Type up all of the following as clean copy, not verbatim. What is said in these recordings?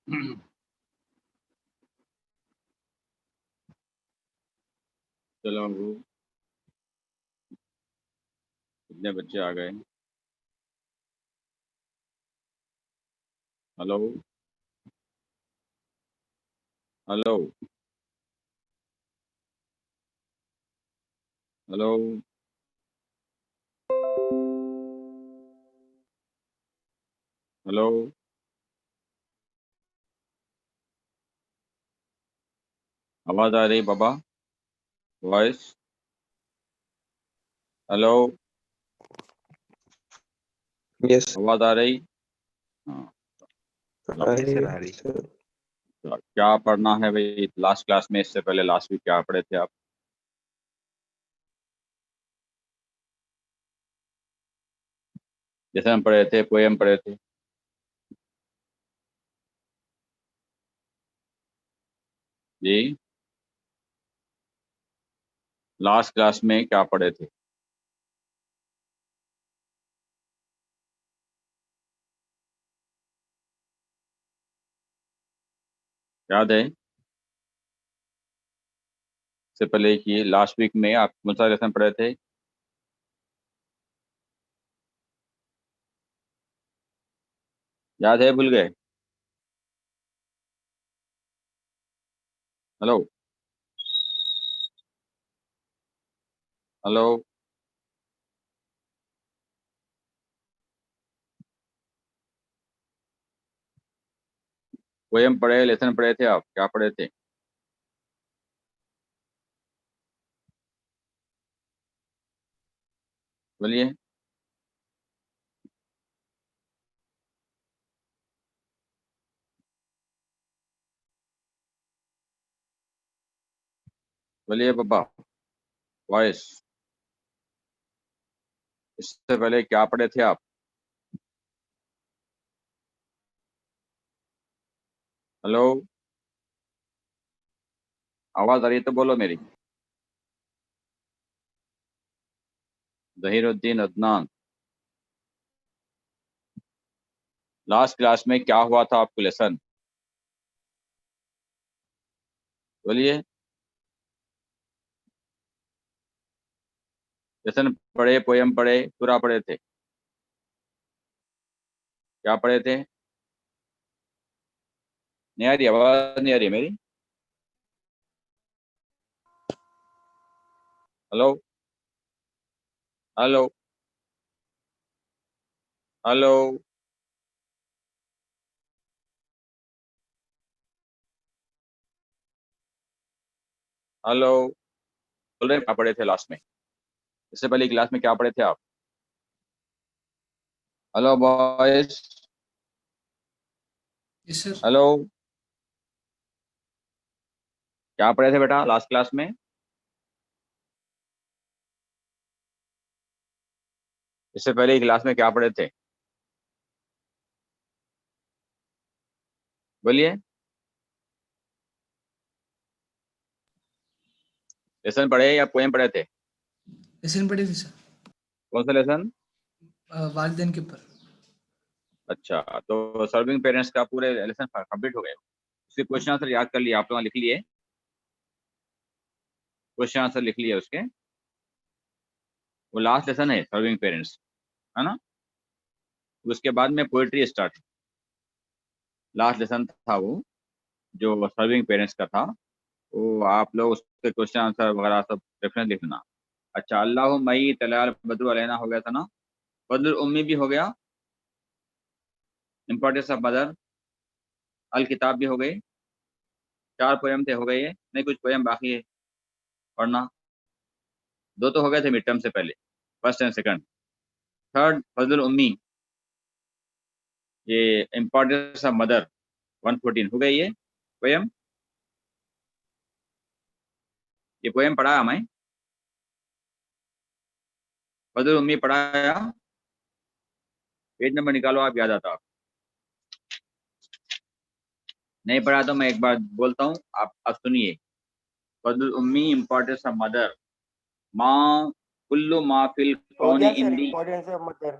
चलो वो कितने बच्चे आ गए? Hello hello hello hello. आवाज आ रही बाबा? वॉइस? हेलो, यस आवाज आ रही? हाँ। आ रही है सर। क्या पढ़ना है भाई लास्ट क्लास में? इससे पहले लास्ट वीक क्या पढ़े थे आप? जैसे हम पढ़े थे, पोएम पढ़े थे। जी, लास्ट क्लास में क्या पढ़े थे? याद है? इससे पहले कि लास्ट वीक में आप कौन सा लेसन पढ़े थे? याद है, भूल गए? हेलो हेलो पोएम पढ़े, लेसन पढ़े थे आप? क्या पढ़े थे? बोलिए। बोलिए पापा, वॉइस। इससे पहले क्या पढ़े थे आप? हेलो, आवाज आ रही है तो बोलो मेरी। जहीरुद्दीन अदनान, लास्ट क्लास में क्या हुआ था आपको लेसन? बोलिए। लेसन पढ़े, पोएम पढ़े, पूरा पढ़े थे? क्या पढ़े थे? नहीं आ रही आवाज? नहीं आ रही मेरी? Hello hello hello hello. बोल रहे क्या पढ़े थे लास्ट में? इससे पहले क्लास में क्या पढ़े थे आप? Hello boys. Yes sir. Hello, क्या पढ़े थे बेटा लास्ट क्लास में? इससे पहले क्लास में क्या पढ़े थे? बोलिए। लेसन पढ़े या पोएम पढ़े थे? लेसन पढ़े थे सर, कौन सा लेसन? वालिदैन के ऊपर। अच्छा, तो सर्विंग पेरेंट्स का पूरे लेसन कंप्लीट हो गए? उसके क्वेश्चन आंसर याद कर लिए आप लोग? लिख लिए? क्वेश्चन आंसर लिख लिए उसके? वो लास्ट लेसन है सर्विंग पेरेंट्स, है ना? उसके बाद में पोएट्री स्टार्ट। लास्ट लेसन था वो, जो सर्विंग पेरेंट्स का था। वो आप लोग उसके क्वेश्चन आंसर वगैरह सब रेफरेंस लिखना। अच्छा, अल्लाह मई तलाल बद्र अलैना हो गया था ना? बद्र उम्मी भी हो गया। इम्पोर्टेंस ऑफ मदर, अल किताब भी हो गई। 4 पोएम थे, हो गए ये? नहीं, कुछ पोएम बाकी है पढ़ना। 2 तो हो गए थे मिड टर्म से पहले, फर्स्ट एंड सेकंड। थर्ड फजल उम्मी, ये इम्पोर्टेंस ऑफ मदर 114 हो गई ये पोएम। ये पोएम पढ़ाया मैं, फजल उम्मी पढ़ाया। पेज नंबर निकालो आप, याद आता। नहीं पढ़ा तो मैं एक बार बोलता हूँ, आप सुनिए। फजल उम्मी, इम्पोर्टेंस ऑफ मदर, माँ कुल्लु माँ फिल हो कौनी गया सर, इंदी। Importance of mother.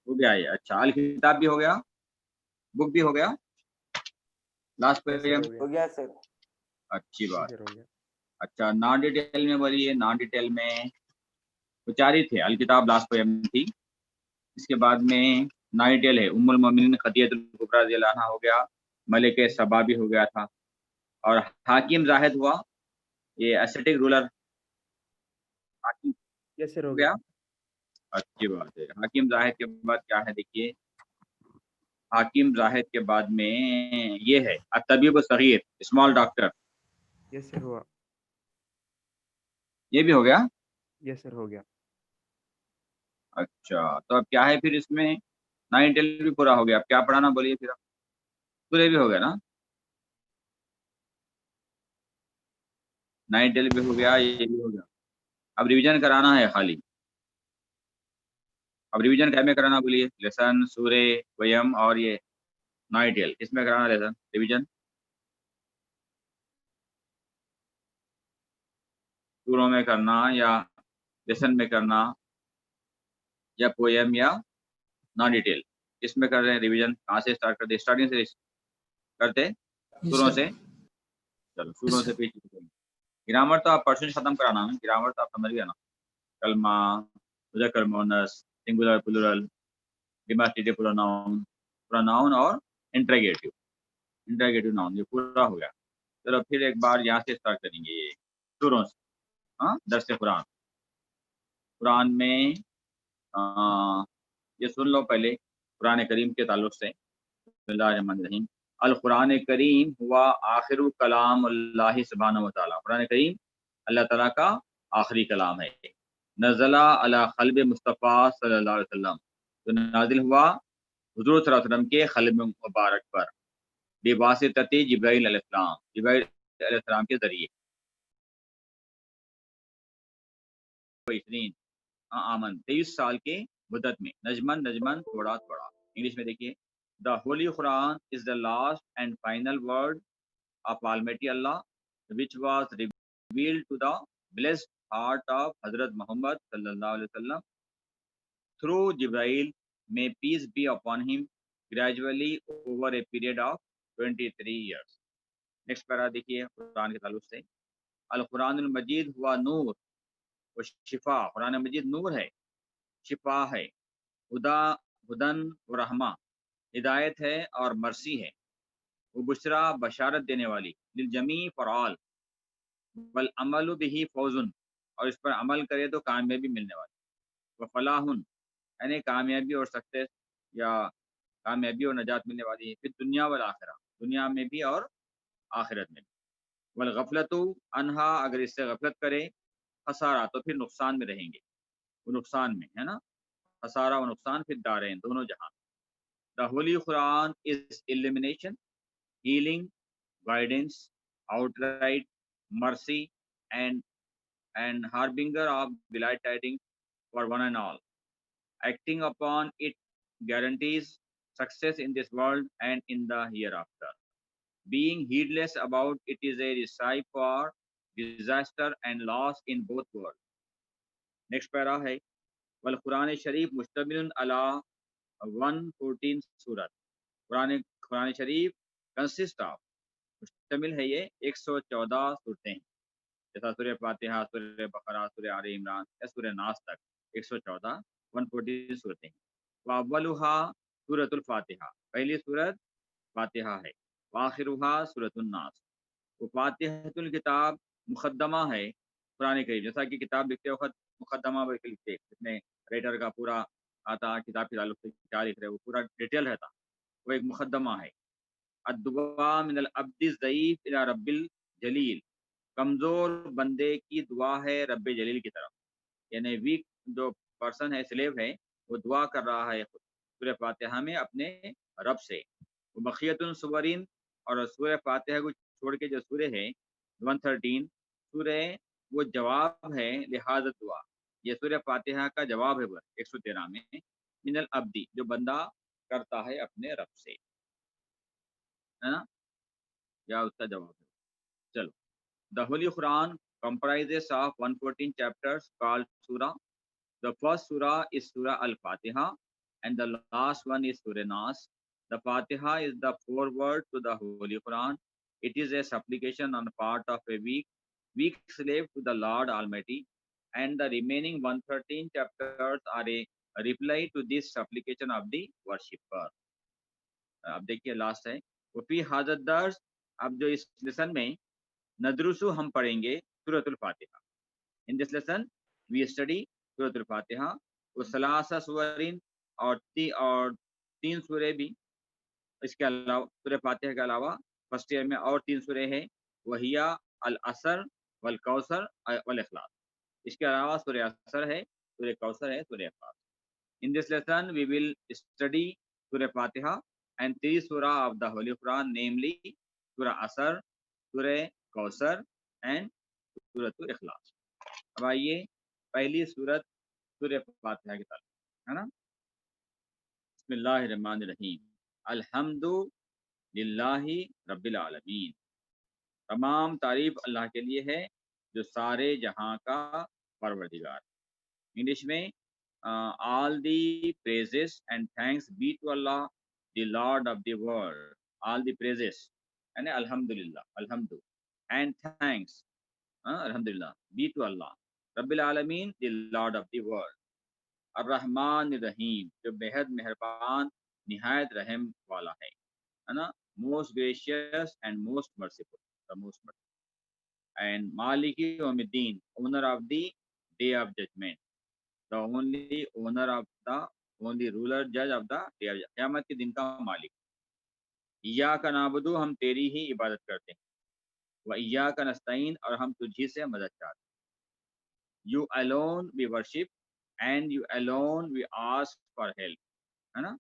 हो गया ये? अच्छा, अल किताब भी हो गया, बुक भी हो गया। लास्ट सर पोएम हो गया सर। अच्छी बात। सर हो गया। अच्छा नॉन डिटेल में बोलिए। नॉन डिटेल में तो 4 ही थे। अल किताब लास्ट पोएम थी। इसके बाद में नॉन डिटेल है उम्मुल मोमिनीन खदीजतुल कुबरा रज़ियल्लाहु अन्हा हो गया, मलिक सबा भी हो गया था, और हाकिम जाहिद हुआ, ये एसेटिक रूलर हाकिम यस सर हो हो गया। गया। अच्छी बात है। हाकिम जाहिद के बाद क्या है देखिए, हाकिम जाहिद के बाद में ये है अतबीब सगीर, स्मॉल डॉक्टर, यस सर हुआ। ये भी हो गया। यस सर हो गया। अच्छा तो अब क्या है फिर इसमें, 9 टेल भी पूरा हो गया, अब क्या पढ़ाना बोलिए फिर। पूरे भी हो गया ना, 9 टेल भी हो गया, ये भी हो गया। अब रिवीजन कराना है खाली। अब रिवीजन क्या में कराना बोलिए, लेसन, सूरे, वयम और ये 9 टेल, इसमें कराना लेसन रिवीजन। सूरों में करना या लेसन में करना या पोएम या नॉन डिटेल, इसमें कर रहे हैं रिवीजन। कहाँ से स्टार्ट करते, स्टार्टिंग से करते Yes, शुरू sir. से। चलो Yes, शुरू से sir. पीछे करेंगे। ग्रामर तो आप परसेंट खत्म कराना है, ग्रामर तो आप समझ गए ना। कलमा, मुज़क्कर मुअन्नस, सिंगुलर प्लूरल, डिमॉस्ट्रेटिव प्रोनाउन और इंटरोगेटिव नाउन, ये पूरा हो गया। चलो फिर एक बार यहाँ से स्टार्ट करेंगे ये शुरू से। हाँ दर्स कुरान। कुरान में ये सुन लो पहले कुरान करीम के ताल्लुक से। बिस्मिल्लाहिर्रहमानिर्रहीम। अल कुरान करीम हुआ आखिर कलाम अल्लाह सुब्हानहु व तआला। कुरान करीम अल्लाह ताला का आखिरी कलाम है। नज़ला अला क़ल्ब मुस्तफ़ा सल्लल्लाहु अलैहि वसल्लम, तो नाजिल हुआ हुज़ूर सल्लल्लाहु अलैहि वसल्लम के क़ल्ब मुबारक पर, बेवासितति जिब्राइल अलैहिस्सलाम, जिब्राइल अलैहिस्सलाम के ज़रिए। आमन 23 साल के मुद्दत में, नजमन नजमन थोड़ा थोड़ा। इंग्लिश में देखिए, the Holy Quran is the last and final word of almighty Allah, which was revealed to the blessed heart of Hazrat Muhammad sallallahu alaihi wasallam through Jibreel, may peace be upon him, gradually over a period of 23 years. Next para देखिए कुरान के ताल्लुक से। अल कुरानुल मजीद हुआ नूर व शिफा, कुरान मजीद नूर है, शिफा है, हुदा हुदन व रहमा, हिदायत है और मर्सी है, वो बुशरा बशारत देने वाली, लिल जमी फॉर ऑल, वल अमलु बिही फौजुन, और इस पर अमल करे तो कामयाबी मिलने वाली, व फलाहुन यानी कामयाबी और सक्सेस या कामयाबी और नजात मिलने वाली है, फिर दुनिया वल आखिरा, दुनिया में भी और आखिरत में भी। वल गफलतु अनहा, अगर इससे गफलत करे, खसारा तो फिर नुकसान में रहेंगे, वो नुकसान में है ना, खसारा व नुकसान फिर दारें दोनों जहां। The Holy Quran is illumination, healing, guidance, outright mercy, and harbinger of glad tidings for one and all. Acting upon it guarantees success in this world and in the hereafter. Being heedless about it is a recipe for disaster and loss in both worlds. Next para है वल कुरान शरीफ मुश्तमिल अला 114 सूरत। कुरान शरीफ consist of, मुश्तमिल है ये 114 सूरतें हैं, जैसा सूर्य फातिहा, सूर्य बकरा, सूर्य आले इमरान या सूर्य नास तक 114 114 सूरतें हैं। वावलुहा सूरतुल फातिहा, पहली सूरत फातिहा है। वाखिरुहा सूरतुन नास, वो फातिहतुल किताब मुकद्दमा है कुरान करीम, जैसा कि किताब लिखते वक्त मुकद्दमा करके लिखते, जिसमें राइटर का पूरा आता किताब के ताल्लुक से क्या लिख रहे, वो पूरा डिटेल रहता, वो एक मुकद्दमा है। अद्दुआ मिनल अब्दि ज़ईफ़ इला रब्बिल जलील, कमज़ोर बंदे की दुआ है रब्बे जलील की तरफ, यानी वीक जो पर्सन है, स्लेव है, वो दुआ कर रहा है सूरह फातिहा में अपने रब से। वो बखियतुन सुवरिन, और सूरह फातिहा को छोड़ के जो सूरह है 113 सूरह, वो जवाब है लिहाज दुआ, ये सूरह फातिहा का जवाब है 113 में। मिनल अब्दी, जो बंदा करता है अपने रब से, है ना, या उसका जवाब है। चलो, the Holy Quran comprises of 114 chapters called surah. The first surah is Surah Al-Fatiha and the last one is Surah Nas. The Fatiha is the foreword to the Holy Quran. It is a supplication on the part of a weak slave to the Lord Almighty, and the remaining 113 chapters are a reply to this supplication of the worshipper. अब देखिए last है वफी हाजत दर्स. अब जो इस lesson में नदरुसु हम पढ़ेंगे सूरतुल फातिहा. In this lesson we study सूरतुल फातिहा. सलासा सुवरिन और तीन सूरे भी. इसके अलावा सूरह फातिहा के अलावा फर्स्ट ईयर में और 3 सूरे हैं. वहिया अल असर वल कौसर वल इखलास. इसके अलावा सूरह असर है, सूरह कौसर है, सूरह इखलास. In this lesson, we will study Surah Fatiha and 3 surah of the Holy Quran, namely Surah Asr, Surah Kausar and Surah Ikhlas. अब आइए पहली सूरत सूरह फातिहा की तरफ, है ना. बिस्मिल्लाहिर्रहमानिर्रहीम. अल्हम्दु लिल्लाहि रब्बिल आलमीन. तमाम तारीफ अल्लाह के लिए है जो सारे जहां का परवरदिगार. इंग्लिश में all the praises and thanks be to Allah, the Lord of the world. All the praises and alhamdulillah, alhamdu, and thanks, alhamdulillah, be to Allah. Rabbil Alameen, the Lord of the world. Ar-Rahman Ar-Rahim, जो बेहद मेहरबान निहायत रहम वाला है ना. Most gracious and most merciful, the most merciful. And Maliki Yawmiddin, owner of the day of judgment. The only owner of the only ruler judge of the day of क़यामत के दिन का मालिक. इय्याका नाबुदु, हम तेरी ही इबादत करते हैं. व इय्याका नस्तईन, और हम तुझी से मदद चाहते हैं. You alone we worship and you alone we ask for help, है ना.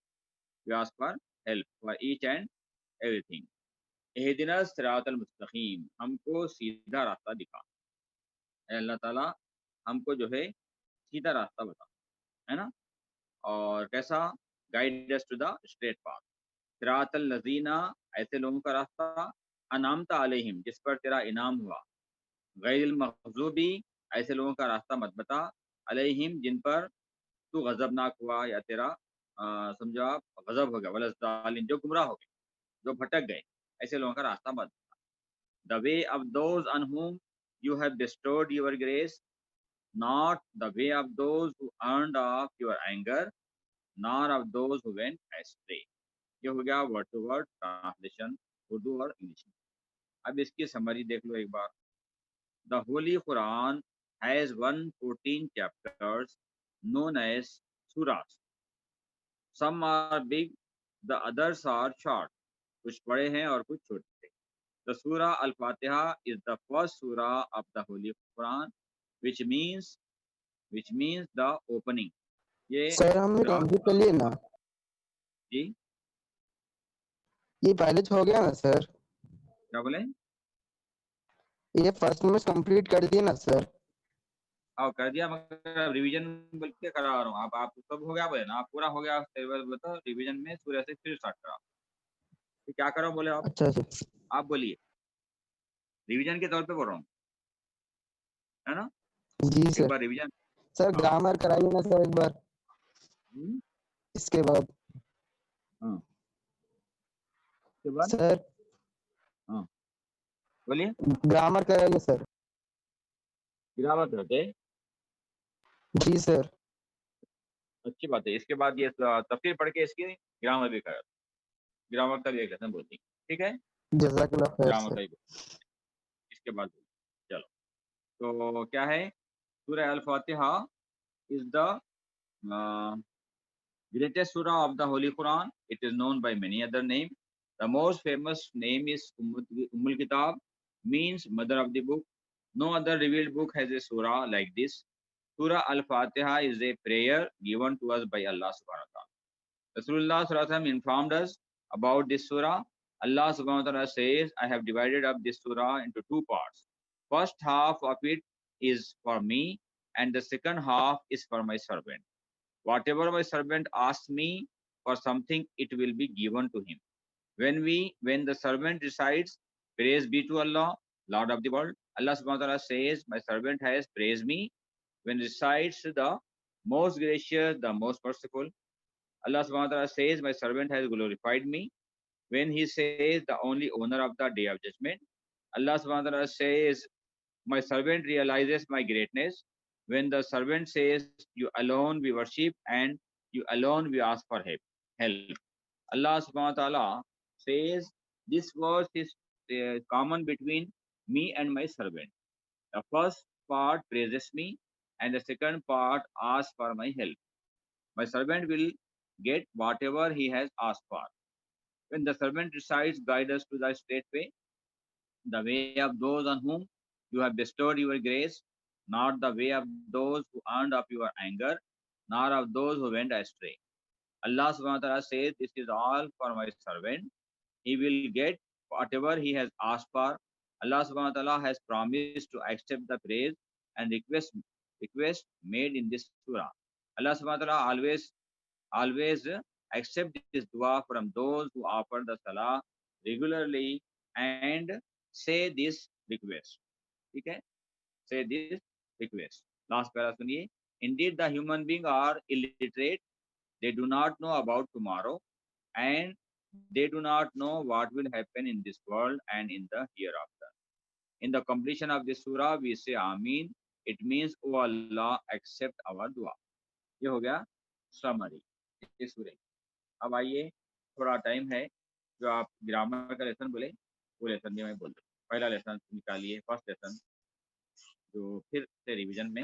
We ask for help for each and everything. इहदिना सिरातल मुस्तकीम, हमको सीधा रास्ता दिखा. अल्लाह ताला हमको जो है सीधा रास्ता बता, है ना. और कैसा? Guide us to the straight path. सिरातल लजीना, ऐसे लोगों का रास्ता. अनामता अलैहिम, जिस पर तेरा इनाम हुआ. गैरिल मग़ज़ूबी, ऐसे लोगों का रास्ता मत बता. अलैहिम, जिन पर तू गजबनाक हुआ या तेरा समझो आप गजब हो गया. वलज़ालिन, जो गुमराह हो गए, जो भटक गए, ऐसे लोगों का रास्ता मत बता. The way of those on whom you have bestowed your grace, not the way of those who earned off your anger, nor of those who went astray. ये हो गया word to word translation Urdu और English में. अब इसकी summary देख लो एक बार. The Holy Quran has 114 chapters known as surahs. Some are big, the others are short. कुछ बड़े हैं और कुछ छोटे. The surah al-Fatiha is the first surah of the Holy Quran, which means the opening. ये सर हमने complete कर लिए ना. जी ये पहले हो गया ना सर. क्या बोले? ये फर्स्ट में कंप्लीट कर दिए ना सर. हाँ कर दिया, मगर रिवीजन बोल के करा रहा हूँ. आप सब हो गया बोले ना, आप पूरा हो गया बताओ. रिवीजन में सूर्य से फिर स्टार्ट करा. तो क्या करो बोले आप? अच्छा सर. आप बोलिए. रिवीजन के तौर पे बोल रहा हूँ, है ना. जी एक सर. बार रिवीजन. सर ग्रामर कराइए ना सर एक बार. इसके बाद हाँ इसके बाद सर हाँ बोलिए. ग्रामर कराइए सर. गिरावट करते. जी सर. अच्छी बात है. इसके बाद ये तफसीर पढ़ के इसकी ग्रामर भी करा. ग्रामर का भी एक लेसन बोलती. ठीक है, जज़ाकल्लाह खैर ग्रामर का सर. ही इसके बाद. चलो तो क्या है? सूरह अल-फातिहा is the greatest surah of the Holy Quran. It is known by many other names. The most famous name is Ummul Kitab, means mother of the book. No other revealed book has a surah like this. Surah Al-Fatiha is a prayer given to us by Allah subhanahu wa ta'ala. Rasulullah sallallahu alaihi wasallam informed us about this surah. Allah subhanahu wa ta'ala says, I have divided up this surah into 2 parts. First half of it is for me, and the second half is for my servant. Whatever my servant asks me for something, it will be given to him. When the servant recites, praise be to Allah, Lord of the world, Allah subhanahu wa ta'ala says, my servant has praised me. When recites the most gracious, the most merciful, Allah subhanahu wa ta'ala says, my servant has glorified me. When he says, the only owner of the day of judgment, Allah subhanahu wa ta'ala says, my servant realizes my greatness. When the servant says, you alone we worship and you alone we ask for help. Allah subhanahu wa ta'ala says, this verse is common between me and my servant. The first part praises me and the second part asks for my help. My servant will get whatever he has asked for. When the servant recites, guide us to the straight way, the way of those on whom you have bestowed your grace, not the way of those who earned up your anger, nor of those who went astray. Allah subhanahu wa ta'ala says, this is all for my servant. He will get whatever he has asked for. Allah subhanahu wa ta'ala has promised to accept the praise and request made in this surah. Allah subhanahu wa ta'ala always accept this dua from those who offer the salah regularly and say this request. Okay? Say this request. Last para suniye. Indeed, the human beings are illiterate. They do not know about tomorrow and they do not know what will happen in this world and in the hereafter. In the completion of this surah, we say Ameen. It means, O Allah, accept our dua. ये हो गया summary इस सूरह की। अब आइए, थोड़ा time है, जो आप ग्रामर का लेसन बोले वो लेसन भी मैं बोल दूँ। पहला लेसन निकालिए, फर्स्ट लेसन, जो फिर से रिवीजन में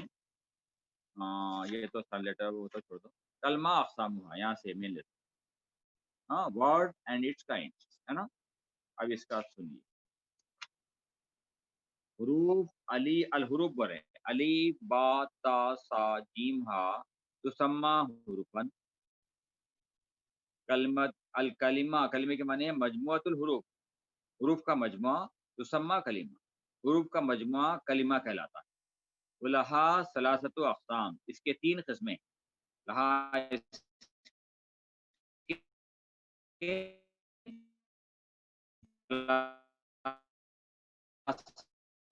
ये तो सन लेटर वो तो छोड़ दो। कलमा अक़साम हुआ, यहाँ से मेन लेसन, हाँ, वर्ड एंड इट्स काइंड, है ना। अब इसका सुनिए। हुरूफ अली अल हुरूफ बोले, अली बा ता सा जीम हा तुसम्मा हुरूफन। कलमत अल कलिमा, कलिमे के माने मजमुअतुल हुरूफ, हुरूफ का मजमुआ, तुसम्मा कलिमा, हुरूफ का मजमुआ कलिमा कहलाता है। वलहा सलासतु अक़साम, इसके 3 किस्में। लहा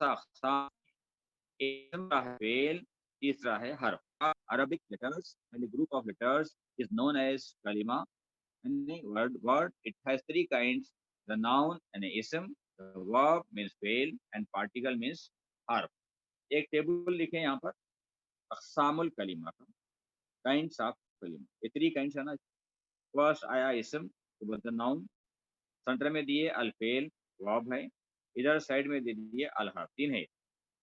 अक़साम, फेल, तीसरा है हर्फ। Arabic letters and the group of letters is known as kalima. And the word, it has 3 kinds: the noun and the ism, the verb means fail, and particle means harf. एक table लिखे यहाँ पर अक़सामुल कलिमा का, kinds of कलिमा, ये 3 kinds है ना। First आया इसम, द नाउन, सेंटर में दिए अल फेल, वर्ब है, इधर साइड में दे दिए अल हर्फ। 3 है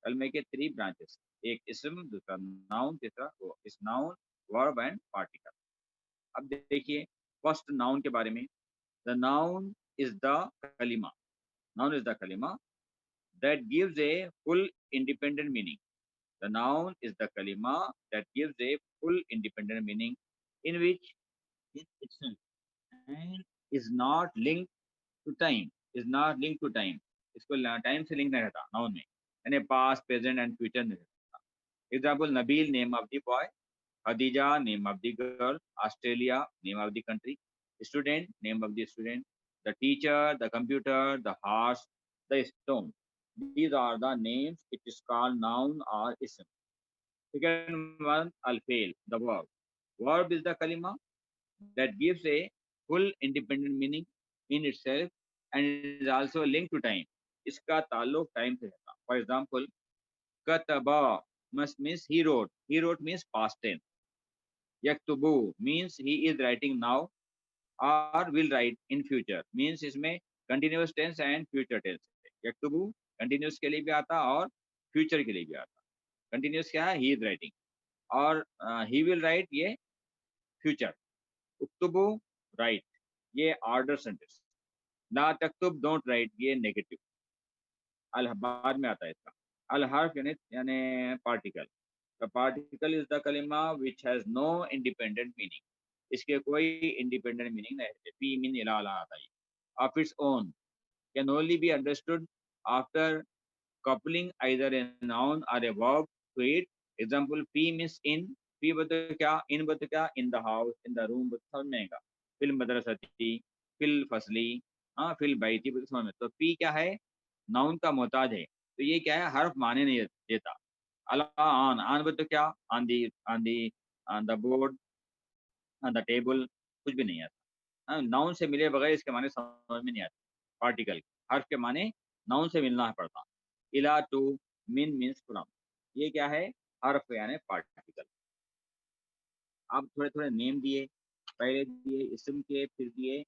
कलमे के 3 ब्रांचेस, एक इसम, दूसरा नाउन, तीसरा वो इस नाउन, वर्ब एंड पार्टिकल। अब देखिए फर्स्ट नाउन के बारे में। द नाउन इज द कलिमा, नाउन इज द कलिमा that gives a full independent meaning. The noun is the kalima that gives a full independent meaning in which it itself and is not linked to time, is not linked to time. इसको time से link नहीं रहता noun में, यानी past, present and future नहीं रहता। Example, Nabeel name of the boy, Khadija name of the girl, Australia name of the country, student name of the student, the teacher, the computer, the horse, the stone. These are the names. It is called noun or ism. Second one, al-fail, the verb. Verb is the kalima that gives a full independent meaning in itself and is also linked to time. इसका ताल्लुक time से है। For example, kataba must means he wrote. He wrote means past tense. yaktubu means he is writing now or will write in future. Means इसमें continuous tense and future tense. yaktubu continuous के लिए भी आता और future के लिए भी आता। कंटिन्यूस क्या है, ही इज राइटिंग, और ही विल राइट ये फ्यूचर। उक्तुबु राइट, ये ऑर्डर सेंटेंस। ला तक्तुब डोंट राइट, ये नेगेटिव। अल बाद में आता है इसका। अल हर्फ यानी particle. The particle is the कलिमा which has no independent meaning, इसके कोई इंडिपेंडेंट मीनिंग नहीं है। फी मीन इला आता है, of its own, can only be understood after coupling either a noun or a verb to it. Example, fee means in, fee बता क्या, in बता क्या, in the house, in the room बता समझ में आएगा। फिल मदरसती, फिल फसली, हाँ फिल बैती बता समझ में। तो फी क्या है, नाउन का मोहताज है, तो ये क्या है, हर्फ माने नहीं देता। अला आन, आन बता क्या, on the board, on the table, कुछ भी नहीं आता। नाउन से मिले बगैर इसके माने समझ में नहीं आते। पार्टिकल हर्फ के माने नाउन से मिलना पड़ता। इला टू मिन मीन्स फ्रॉम, ये क्या है, हर्फ यानी पार्टिकल। अब थोड़े थोड़े नेम दिए, पहले दिए इस्म के, फिर दिए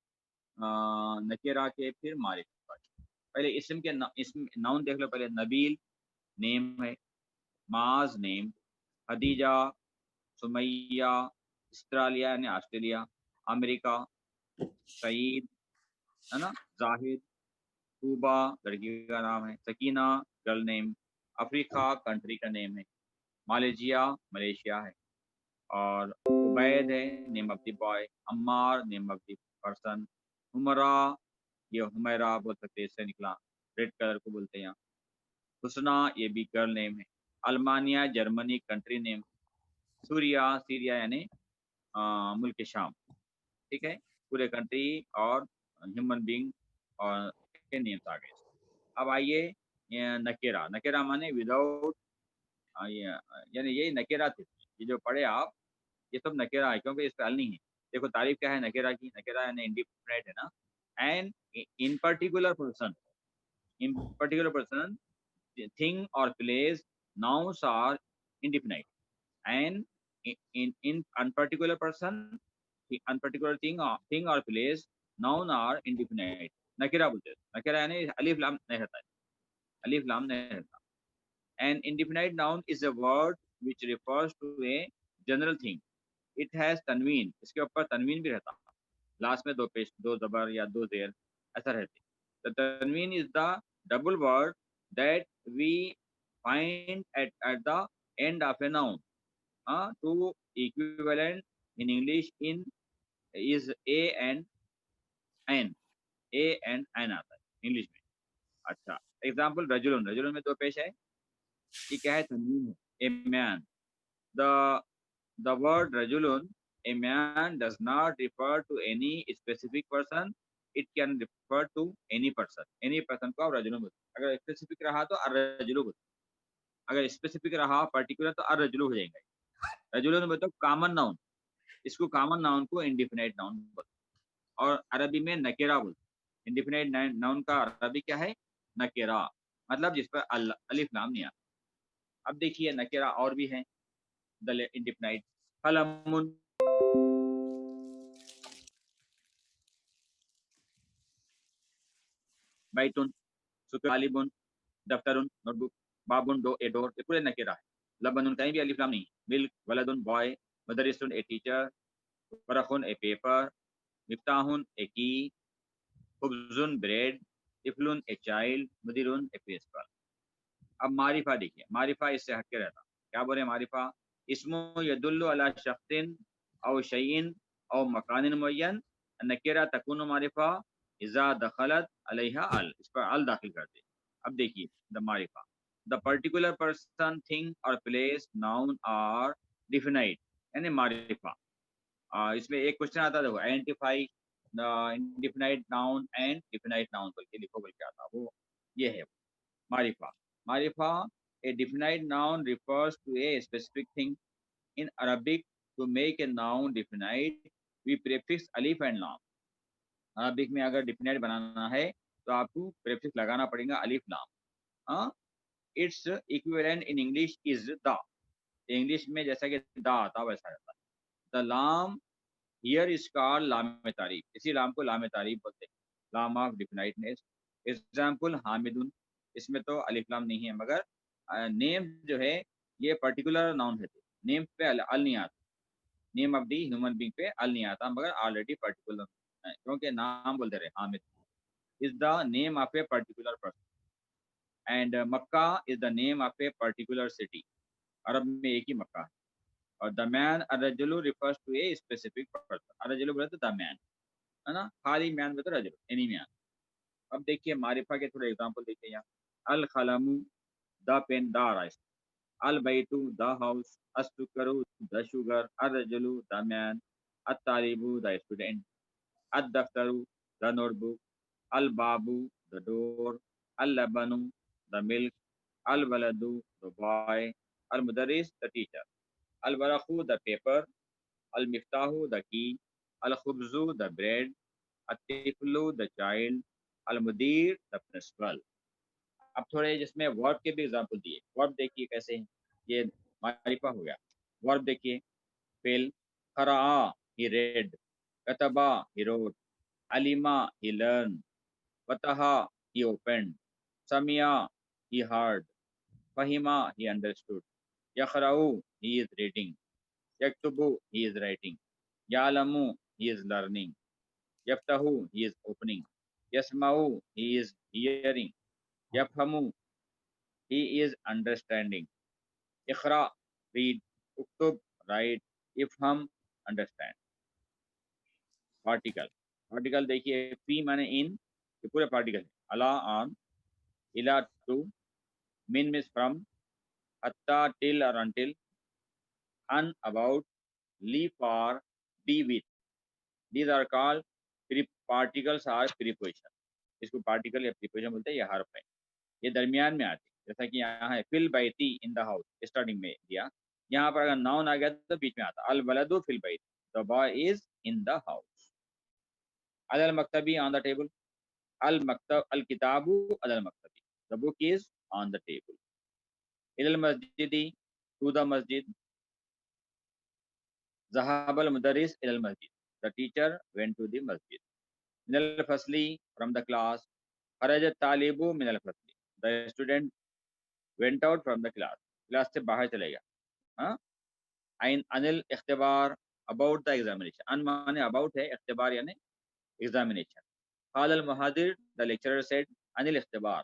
नकेरा के, फिर मारिफा के। पहले इस्म के इस्म नाउन देख लो। पहले नबील नेम है, माज नेम, हदीजा, सुमैया, ऑस्ट्रेलिया यानी ऑस्ट्रेलिया, अमेरिका, सईद है ना, जाहिद, तूबा लड़की का नाम है, Sakina girl name, Africa country का नेम है, मालेशिया मलेशिया है, और उबैद है name of the boy, Ammar name of the person, Humra ये हुमैरा बोल सकते हैं, इससे निकला, रेड कलर को बोलते हैं यहाँ। हुसना ये भी गर्ल नेम है, अल्मानिया जर्मनी कंट्री नेम, सूरिया सीरिया यानी मुल्क शाम। ठीक है, पूरे कंट्री और ह्यूमन बींग और के नेम्स आ गए। अब आइए नकेरा। नकेरा माने विदाउट, यानी यही नकेरा थे, ये जो पढ़े आप, ये सब नकेरा है, क्योंकि इस पे हल नहीं है। देखो तारीफ क्या है नकेरा की, नकेरा यानी इंडिफिनिट है ना। And in particular person, in particular person, thing और place, nouns are indefinite, and in unparticular person, the unparticular thing or place, noun are indefinite। नकेरा बोलते हैं, नकेरा यानी अलिफ लाम नहीं रहता है, अलिफ लाम नहीं रहता। An indefinite noun is a word which refers to a general thing, it has तनवीन, इसके ऊपर तनवीन भी रहता, लास्ट में दो पेश, दो जबर या दो जेर ऐसा रहते। The tanween is the double word that we find at the end of a noun। Two equivalent in English in is a and n, a and n आता है इंग्लिश में। अच्छा, एग्जाम्पल रजुलन, रजुलन में दो पेश है, ये क्या है, तनवीन है, ए मैन। द वर्ड रजुलन, a man does not refer to any specific person, it can refer to any person। any person को आप रजुलन बोलते हैं। अगर स्पेसिफिक रहा तो अर्रजुलु बोलते हैं, अगर स्पेसिफिक रहा पर्टिकुलर तो अर्रजुलु हो जाएंगे। रजुलन मतलब कॉमन नाउन, इसको कॉमन नाउन को इंडिफिनाइट नाउन बोलते हैं, और अरबी में नकेरा बोलते हैं। इंडिफिनाइट नाउन का अरबी क्या है, नकेरा, मतलब जिस पर अलिफ लाम नहीं आता। अब देखिए नकेरा और भी है, द इंडिफिनाइट, कलमुन, बैतुन, सुकालिबुन, दफ्तरुन नोटबुक, बाबुन डो ए डोर, ये पूरे नकेरा है। लबनुन कहीं भी अलिफ लाम नहीं, मिल्क वलदुन बॉय, मदरिसुन ए टीचर, फरखुन ए पेपर, मिफ्ताहुन ए की, खुब्जुन ब्रेड, इफलुन ए चाइल्ड, मुदिरुन ए प्रिंसिपल। अब मारिफा देखिए, मारिफा इससे हटके रहता, क्या बोले मारिफा, इसमो यदुल्लु अला शख्सिन औ शैइन औ मकानिन मुअय्यन, नकेरा तकुन मारिफा इज़ा दखलत अलैहा अल, इस पर अल दाखिल कर दे। अब देखिए द मारिफा, द पर्टिकुलर पर्सन थिंग और प्लेस नाउन आर डिफिनाइट, यानी मारिफा। इसमें एक क्वेश्चन आता है, देखो identify indefinite noun and definite noun बोल के लिखो, बोल के आता, वो ये है मारिफा। मारिफा, a definite noun refers to a specific thing। In Arabic, to make a noun definite, we prefix alif and lam। Arabic में अगर डिफिनाइट बनाना है तो आपको प्रेफिक्स लगाना पड़ेगा अलिफ लाम। Its equivalent in English is the, English में जैसा कि द आता वैसा रहता है। द लाम हियर इज कॉल्ड लाम तारीफ, इसी लाम को लाम तारीफ बोलते हैं, लाम ऑफ डिफिनाइटनेस। एग्जाम्पल हामिदुन, इसमें तो अलिफ लाम नहीं है, मगर नेम जो है ये पर्टिकुलर नाउन है, नेम पे अल नहीं आता, name of the human being पे अल नहीं आता, मगर ऑलरेडी पर्टिकुलर है, क्योंकि नाम बोलते रहे Hamid is the name of a particular person, and Mecca is the name of a particular city, Arab में एक ही मक्का है। और द मैन अर्रजुलु refers to a specific person, अर्रजुलु बोले तो द मैन है ना, खाली मैन बोले तो रजुल, एनी मैन। अब देखिए मारिफा के थोड़े एग्जांपल देखिए यहाँ, अल खलमु द पेन द राइस, अल बैतु द हाउस, अस्सुकरु द शुगर, अर्रजुलु द मैन, अत्तालिबु द स्टूडेंट, अद्दफ्तरु द नोटबुक, अल बाबू द डोर, अल लबनु द मिल्क, अल वलदु द बॉय, अल मुदरिस द टीचर, अल वरखु द पेपर, अल मिफ्ताहु द की, अल खुब्जू द ब्रेड, अतिफलू द चाइल्ड, अल मुदीर द प्रिंसिपल। अब थोड़े जिसमें वर्ब के भी एग्जाम्पल दिए। वर्ब देखिए कैसे हैं, ये मारिफा हो गया। वर्ब देखिए, फिल, खरा ही रेड, कतबा ही रोड, अलीमा ही लर्न, फतहा ही ओपन, समिया ही हार्ड, फहिमा ही अंडरस्टूड, यखराऊ ही इज रीडिंग, यक्तुबु ही इज राइटिंग, यालमु ही इज लर्निंग, यफ्तहु ही इज ओपनिंग, यस्माउ ही इज हियरिंग, यफहमु he is understanding, इखरा read, उक्तुब write, इफहम understand। पार्टिकल, पार्टिकल देखिए, फी माने इन, ये पूरे पार्टिकल है। अला ऑन, इला टू, मिन मिस फ्रॉम, हत्ता टिल और अनटिल, अन अबाउट, ली फॉर, बी with, these are called particles or preposition. इसको पार्टिकल या प्रीपोजिशन बोलते हैं, ये हर्फ है, ये दरमियान में आते हैं। जैसा कि यहाँ है फिल बैती इन द हाउस, स्टार्टिंग में दिया। यहाँ पर अगर नाउन आ गया तो बीच में आता अल वलदु फिल बैत, the boy is in the house. अल मकतबी ऑन द टेबल, अल मकतब अल किताबु अल मकतबी, the book is on the table. इलल मस्जिदी, टू द मस्जिद, ज़हाबल मुदर्रिस इलल मस्जिद, the teacher went to the masjid. मिनल फसली, फ्रॉम द क्लास, खरज तालिबु मिनल फसली, the student went out from the class, class से बाहर चलेगा। हाँ, अनिल इख्तिबार, अबाउट द एग्जामिनेशन, अन माने अबाउट है, इख्तिबार यानी एग्जामिनेशन। काल अल मुहादिर, द लेक्चरर सेड, अनिल इख्तिबार,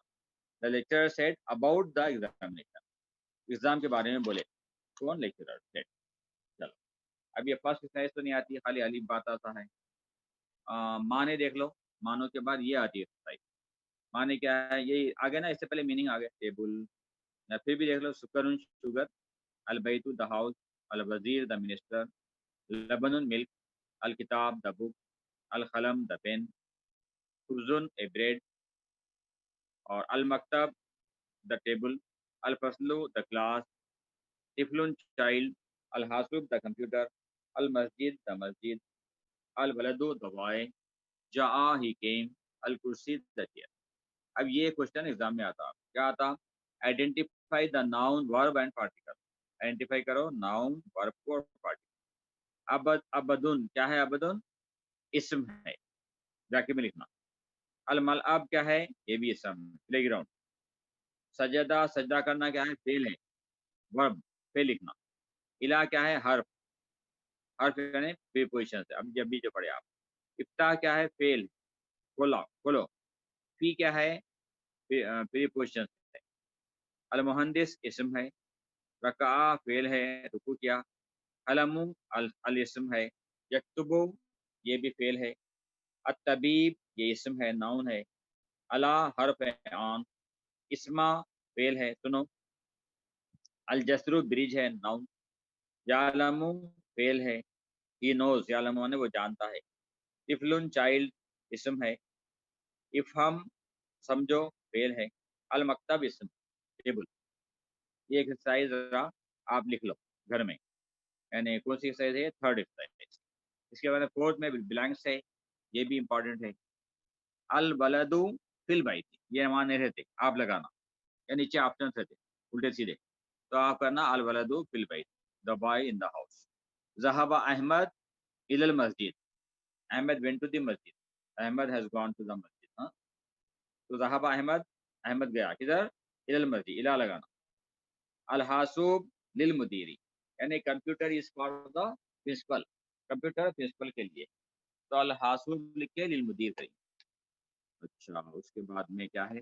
the lecturer said about the examination, exam के बारे में बोले कौन, लेक्चरर सेड। चलो, अब ये फर्स्ट एक्सरसाइज तो नहीं आती, खाली अलीफ बात आता है। माने देख लो, मानो के बाद ये आती है एक्सरसाइज। माने क्या है, ये आ गया ना, इससे पहले मीनिंग आ गया, टेबल। या फिर भी देख लो, सुकर शुगर, अल बैतु द हाउस, अल वजीर द मिनिस्टर, लबनुन मिल्क, अल किताब द बुक, अल कलम द पेन, खुबजुन ए ब्रेड, और अल मकतब द टेबल, अल फसलु द क्लास, तिफलुन चाइल्ड, अल हासुब द कंप्यूटर, अल मस्जिद द मस्जिद, अल वलदु द बॉय, जआ ही केम, अल कुर्सी द चेयर। अब ये क्वेश्चन एग्जाम में आता, क्या आता, identify the noun verb and particle. Identify करो नाउन वर्ब को और पार्टिकल। अबदुन क्या है, अबदुन इस्म है, ब्रैकेट में लिखना। अल मलअब क्या है, ये भी इस्म है, प्लेग्राउंड। सजदा, सजदा करना क्या है, फेल है, वर्ब, फेल लिखना। इला क्या है, हर्फ, हर्फ यानी प्रीपोजिशन से, अब जब भी जो पढ़े आप। इफ्ता क्या है, फेल, खोला खोलो। फी क्या है, प्रीपोजिशन से। अल मुहंदिस इस्म है, रका फेल है, रुकू किया। अलमु अल इस्म है, यक्तुबु ये भी फेल है। अतबीब ये इस्म है, नाउन है। अला हर्फ है, ऑन। इस्मा फेल है, सुनो। अल जसरु ब्रिज है, नाउन। यालमु फेल है, ही नोज, यालमु ने वो जानता है। तिफलुन चाइल्ड इस्म है। इफहम समझो, फेल है। अल मकतब इस्म, टेबल। ये एक्सरसाइज आप लिख लो घर में, यानी कौन सी एक्सरसाइज है, थर्ड एक्सरसाइज। इसके बाद फोर्थ में ब्लैंक्स है, ये भी इंपॉर्टेंट है। अल बलदू फिल बैती, ये माने रहते, आप लगाना, या नीचे ऑप्शन रहते उल्टे सीधे, तो आप करना अल बलदू फिल बैती, the boy in the house. ज़हबा अहमद इलल मस्जिद, Ahmad went to the masjid, Ahmad has gone to the masjid. हाँ, तो ज़हबा अहमद, अहमद गया किधर, इलल मस्जिद, इला लगाना। अल हासूब लिल मुदीरी, यानी computer is for the principal, computer principal के लिए, तो अल हासूब लिख के लिल मुदीर करेंगे। अच्छा, उसके बाद में क्या है,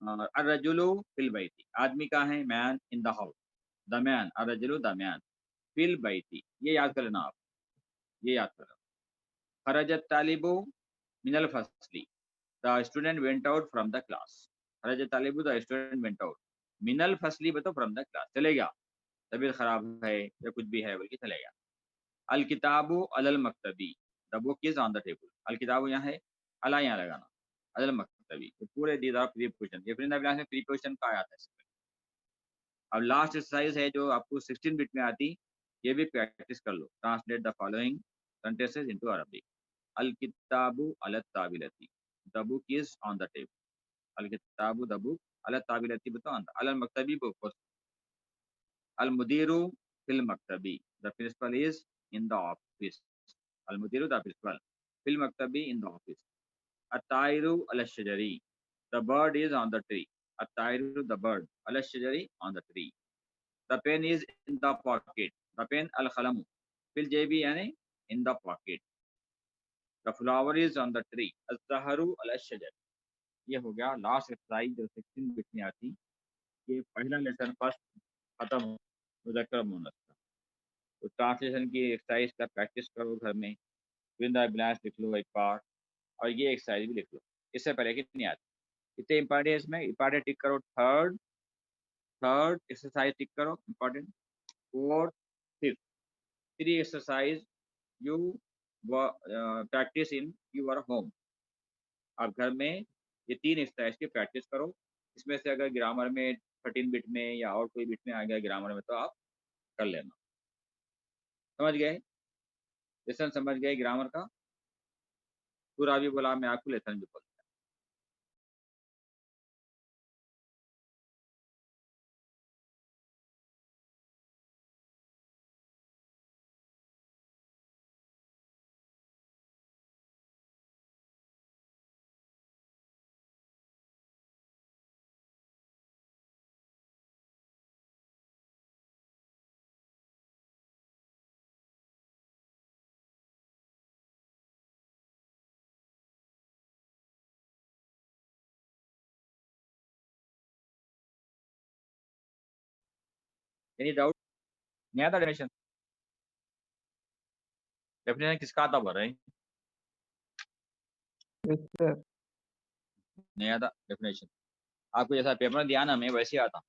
अर्रजुलु फिल बैती, आदमी कहाँ है, man in the house, the man, अर्रजुलु द मैन, फिल बैती, ये याद कर लेना आप, ये याद कर लेना। खरजत तालिबु मिनल फसली, the student went out from the class. खरजत तालिबु, द स्टूडेंट वेंट आउट, मिनल फसली बताओ, फ्रॉम द क्लास, चले गया, तबीयत खराब है या कुछ भी है बल्कि चले गया। अल किताबु अलल मकतबी, the book is on the table, अल किताबु यहाँ है, अला यहाँ लगाना, अलल मकतबी, तो पूरे दीज आर प्रीपोजिशन। ये फ्रेंड अभिलाष में प्रीपोजिशन का आता है। अब लास्ट एक्सरसाइज है जो आपको 16 बिट में आती, ये भी प्रैक्टिस कर लो। Translate the following, sentences into Arabic. Al-kitabu ala tabilati. The book is on the table. Al-kitabu, the book. Ala tabilati, बताओ on the. Al-maktabi, book. Al-mudiru fil maktabi. The principal is in the office. Al-mudiru, the principal. Fil maktabi, in the office. At-tairu ala shajari. The bird is on the tree. At-tairu, the bird. Ala shajari, on the tree. The pen is in the pocket. The pen al-khalamu. Fil jaybi, yani in the pocket. The flower is on the tree. Az-zaharu ala shajar. ये हो गया last exercise जो 16 bit में आती। ये पहला lesson first खत्म हो मुज़क्कर मुअन्नस का। तो ट्रांसलेशन की एक्सरसाइज का प्रैक्टिस करो घर में। विंदा ब्लांस लिख लो एक बार और ये एक्सरसाइज भी लिख लो। इससे पहले कितनी आती इतने इंपॉर्टेंट इसमें इंपॉर्टेंट टिक करो। थर्ड एक्सरसाइज टिक करो important. Fourth fifth 3 exercise you practice in your home. आप घर में ये 3 एक्सरसाइज की प्रैक्टिस करो। इसमें से अगर ग्रामर में 13 बिट में या और कोई बिट में आ गया ग्रामर में तो आप कर लेना। समझ गए? लेसन समझ गए ग्रामर का? पूरा भी बोला मैं आपको, लेसन भी बोला। Any doubt? नहीं आता डेफिनेशन? डेफिनेशन किसका आता भर रहे हैं? Yes sir. नहीं आता डेफिनेशन? आपको जैसा पेपर दिया ना मैं वैसे ही आता।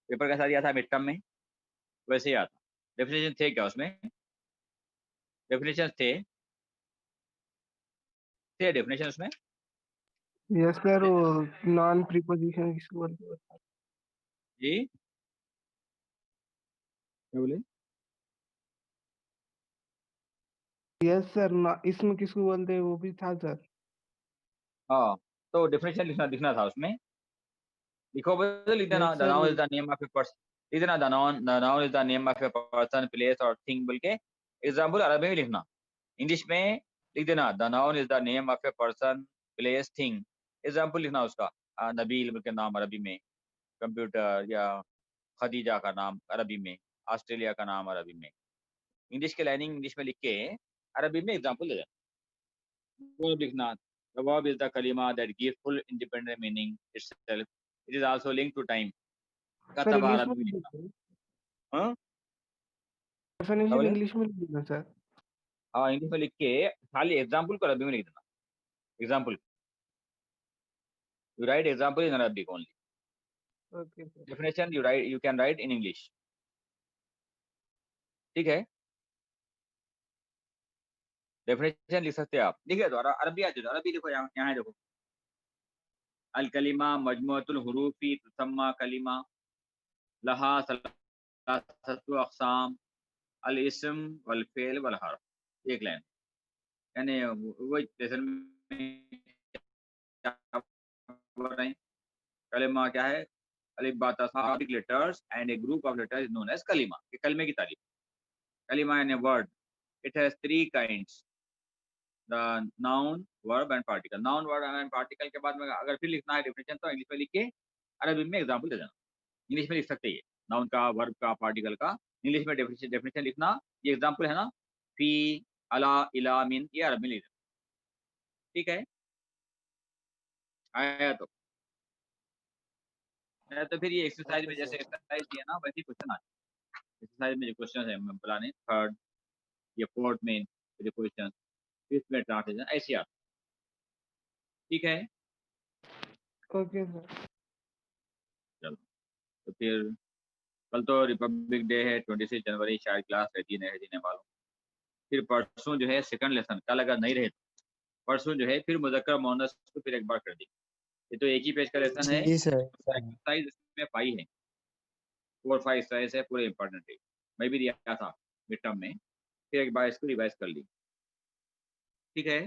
पेपर कैसा दिया था मिड टर्म में वैसे ही आता। डेफिनेशन थे क्या उसमें? डेफिनेशन थे डेफिनेशन उसमें? यस सर, वो नॉन प्रीपोजिशन किसको बोलते हैं? जी क्या बोले? यस सर, इसमें किसको बोलते हैं वो भी था सर। हाँ तो डेफिनेशन लिखना था उसमें। लिखो बस, लिख देना। Yes, the sir. Noun is the name of a person. लिख देना the noun is the name of a person place और थिंग बोल के। एग्जाम्पल अरबी में लिखना। इंग्लिश में लिख देना the noun is the name of a person place thing. Example लिखना उसका। नबील बोल के नाम अरबी में, कंप्यूटर या खदीजा का नाम अरबी में, ऑस्ट्रेलिया का नाम अरबी में। इंग्लिश के लाइनिंग इंग्लिश में लिख के अरबी में एग्जाम्पल दे देना। वो लिखना the verb is the kalima that gives full independent meaning itself. It is also linked to time. Sir कतबा इंग्लिश में अरबी में लिख लिखना। दो। हाँ क्या डेफिनेशन बोले? इंग्लिश में लिख देना सर। हाँ इंग्लिश में लिख के खाली एग्जाम्पल को अरबी में लिख देना। Example you write example in Arabic only. Okay sir. Definition you can write in English. ठीक है? डेफिनेशन लिख सकते हैं आप। लिखे तो अरबी आ जाए। अरबी लिखो यहाँ देखो। अल कलिमा मजमुअतुल हुरूफी तुसम्मा कलिमा लहा सलासतु अक़साम अल इस्म वल फ़िल वल हर्फ। एक लाइन यानी वो लेसन में क्या बोल रहे हैं? कलिमा क्या है? अलिफ बा ता सा Arabic letters and a group of letters is known as कलिमा। ये कलमे की तारीफ। कलिमा यानी word. It has 3 kinds. The noun, verb and particle. Noun, verb and particle के बाद में अगर फिर लिखना है डेफिनेशन तो इंग्लिश में लिख के अरबी में एग्जाम्पल दे देना। इंग्लिश में लिख सकते हैं नाउन का, वर्ब का, पार्टिकल का। इंग्लिश में डेफिनेशन लिखना। ये एग्जाम्पल है ना, फी, अला, इला, मिन, ये अरबी में लिख देना। ठीक है? आया तो फिर ये एक्सरसाइज में जैसे एक्सरसाइज दिया ना वैसे क्वेश्चन आते हैं। एक्सरसाइज में जो क्वेश्चन है मैं बुलाने थर्ड या फोर्थ में जो क्वेश्चन, फिफ्थ में ट्रांसलेशन ऐसे आते। ठीक है? Okay sir. चलो तो फिर कल तो रिपब्लिक डे है, 26 जनवरी, शायद क्लास रहती नहीं रहने वालों। फिर परसों जो है सेकंड लेसन, कल अगर नहीं रहे परसों जो है फिर मुज़क्कर मुअन्नस को फिर एक बार कर देंगे। ये तो एक ही पेज का लेसन है। जी सर। एक्सरसाइज इसमें 5 है, 4-5 एक्सरसाइज है, पूरे इंपॉर्टेंट है। मैं भी दिया था मिड टर्म में, फिर एक बार इसको रिवाइज कर ली। ठीक है?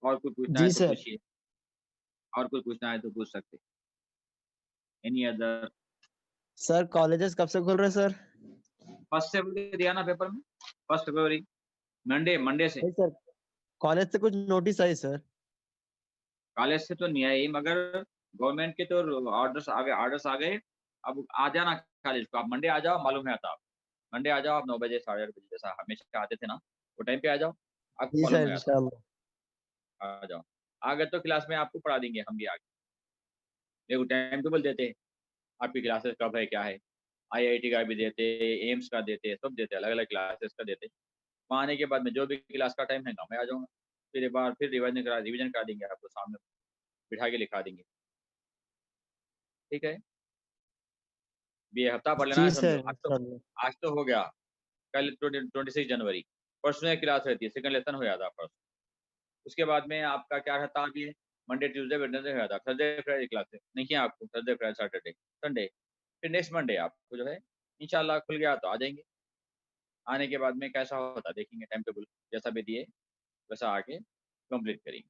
और कोई पूछना जी है तो सर। पूछिए, और कोई पूछना है तो पूछ सकते हैं। Any other? सर कॉलेजेस कब से खुल रहे हैं सर? फर्स्ट फरवरी दिया ना पेपर में, फर्स्ट फरवरी, मंडे से। नहीं सर, कॉलेज से कुछ नोटिस आई सर? कॉलेज से तो नहीं आई, मगर गवर्नमेंट के तो ऑर्डर्स आ गए। अब आ जाना कॉलेज को, आप मंडे आ जाओ, मालूम है आता आप। मंडे आ जाओ आप 9 बजे, साढ़े 8 बजे, जैसा हमेशा आते थे ना, वो टाइम पे आ जाओ, आपको जी मालूम सर है आता। इंशाल्लाह। आ जाओ, आ गए तो क्लास में आपको पढ़ा देंगे हम भी आगे। देखो टाइम टेबल देते हैं, आपकी क्लासेस कब है, क्या है। आईआईटी का भी देते, एम्स का देते, सब देते, अलग-अलग क्लासेस का देते। वहाँ आने के बाद में जो भी क्लास का टाइम है ना, मैं आ जाऊँगा। फिर एक बार फिर रिवीजन करा देंगे आपको, सामने बिठा के लिखा देंगे। ठीक है? ये हफ्ता पढ़ लेना जी है सर समझो। इंशाल्लाह। आज तो हो गया, कल 26 जनवरी, परसों एक क्लास रहती है, सेकंड लेसन हो जाता है परसों। उसके बाद में आपका क्या रहता है अभी, मंडे, ट्यूसडे, वेडनेसडे हो जाता है, थर्सडे, फ्राइडे क्लास है नहीं है आपको, थर्सडे, फ्राइडे, सैटरडे, संडे। फिर नेक्स्ट मंडे आपको जो है इंशाल्लाह खुल गया तो आ जाएँगे। आने के बाद में कैसा होता है देखेंगे, टाइम टेबल जैसा भी दिए वैसा आके कंप्लीट करेंगे।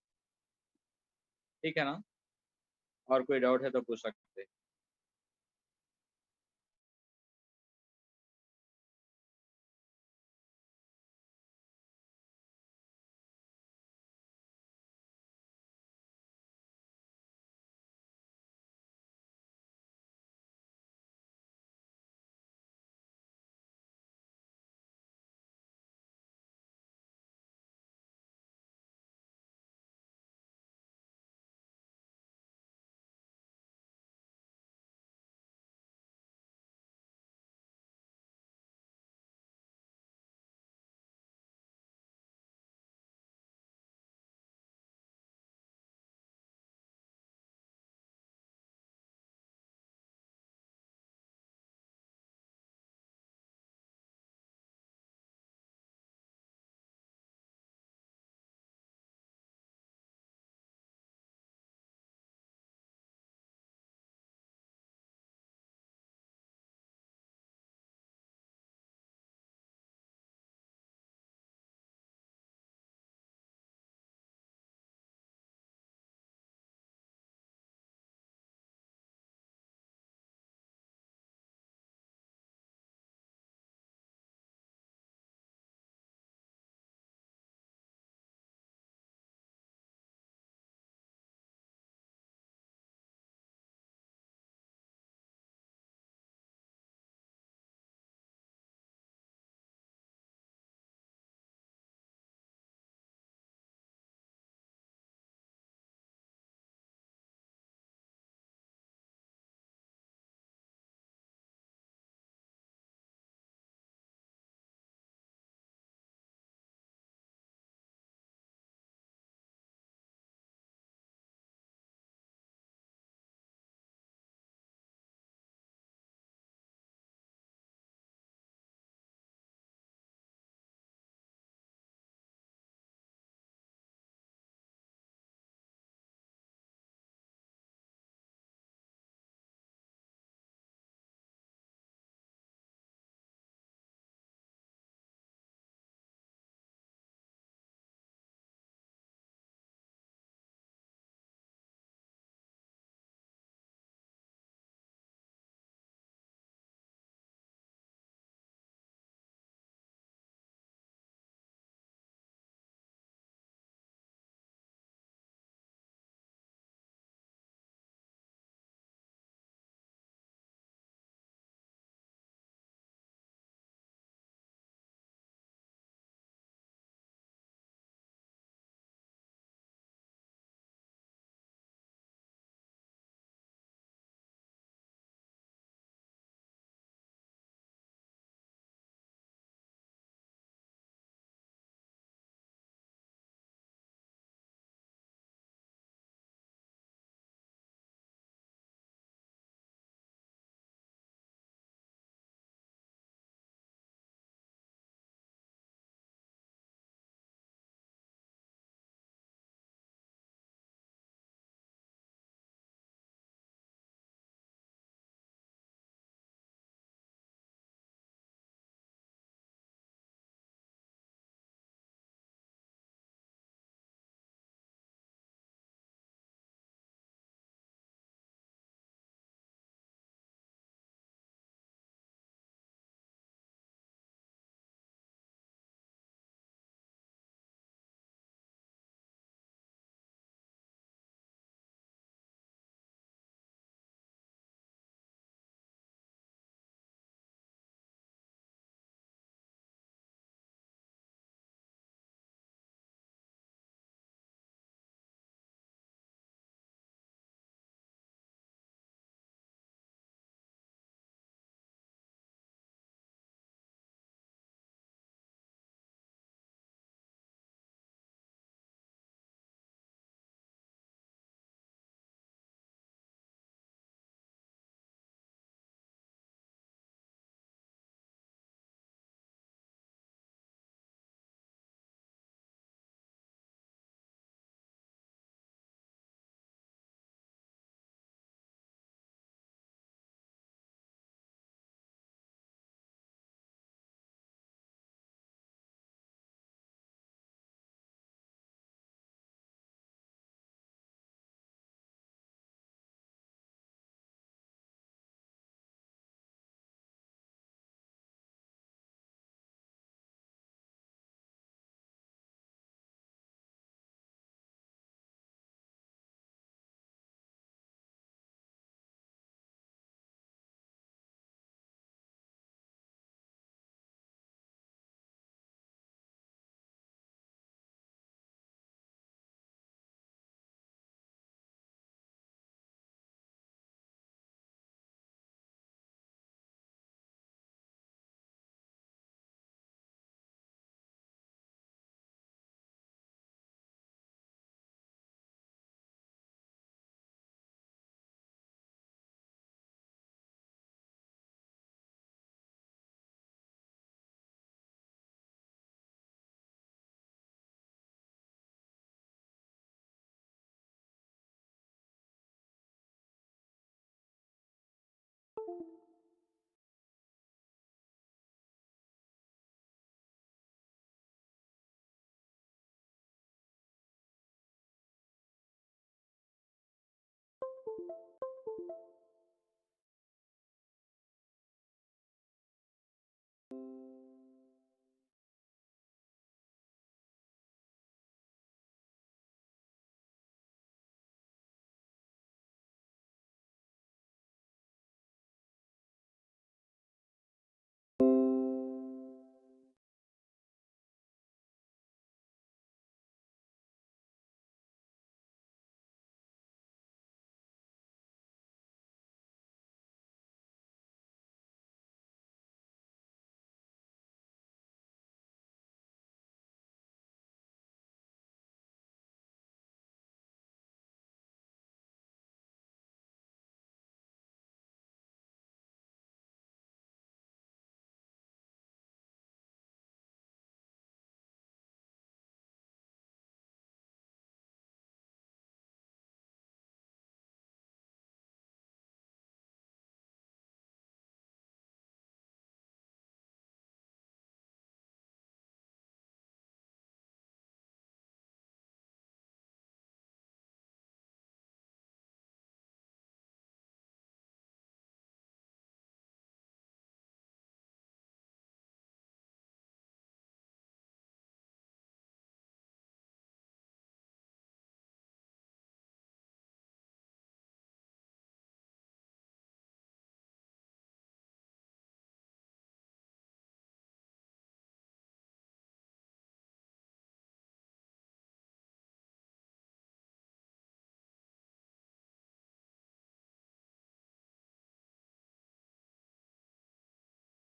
ठीक है ना? और कोई डाउट है तो पूछ सकते हैं।